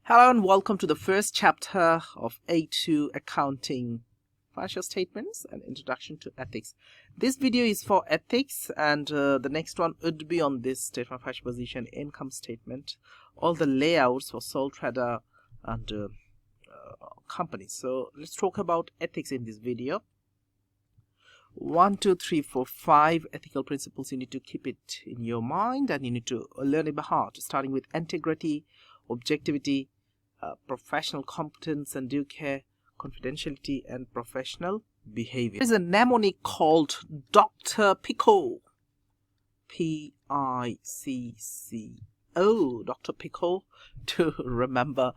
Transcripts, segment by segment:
Hello and welcome to the first chapter of A2 Accounting, Financial Statements and Introduction to Ethics. This video is for ethics, and the next one would be on this statement of financial position, income statement, all the layouts for sole trader and companies. So let's talk about ethics in this video. 1, 2, 3, 4, 5 ethical principles. You need to keep it in your mind and you need to learn it by heart, starting with integrity, objectivity, professional competence and due care, confidentiality and professional behavior. There is a mnemonic called Dr. PICCO, P-I-C-C-O, Dr. PICCO, to remember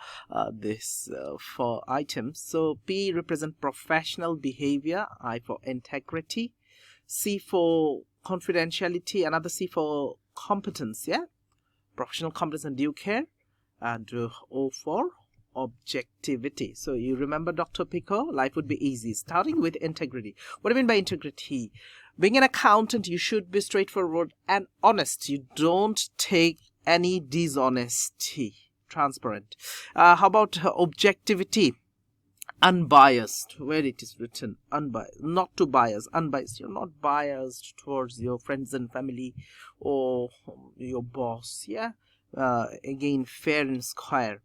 this for items. So P represent professional behavior, I for integrity, C for confidentiality, another C for competence, professional competence and due care, and O for objectivity. So you remember Dr. PICCO, life would be easy. Starting with integrity. What do you mean by integrity? Being an accountant, you should be straightforward and honest. You don't take any dishonesty. Transparent. How about objectivity? Unbiased, where it is written unbiased, not to bias, unbiased. You're not biased towards your friends and family or your boss. Again, fair and square.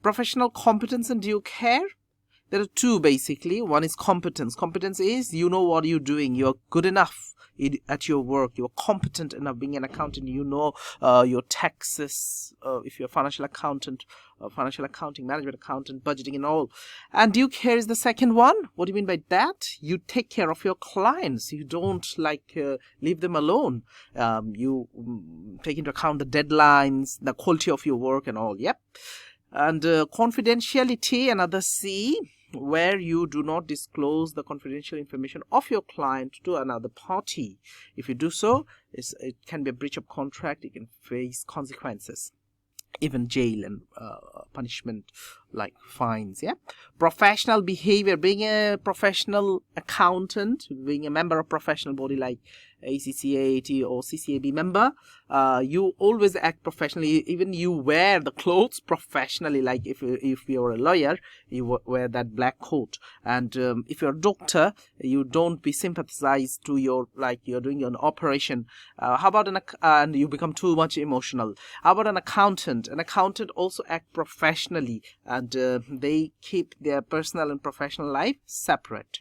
Professional competence and due care. There are two basically. One is competence. Competence is you know what you're doing. You're good enough at your work. You're competent enough. Being an accountant, you know your taxes. If you're a financial accountant, financial accounting, management accountant, budgeting and all. And due care is the second one. What do you mean by that? You take care of your clients. You don't leave them alone. You take into account the deadlines, the quality of your work and all. And confidentiality, another C, where you do not disclose the confidential information of your client to another party. If you do so, it can be a breach of contract. You can face consequences, even jail and punishment like fines. Professional behavior. Being a professional accountant, being a member of professional body like ACCA or CCAB member, you always act professionally. Even you wear the clothes professionally. Like if you're a lawyer, you wear that black coat, and if you're a doctor, you don't be sympathized to your, like you're doing an operation. How about and you become too much emotional. How about an accountant? An accountant also act professionally, and they keep their personal and professional life separate.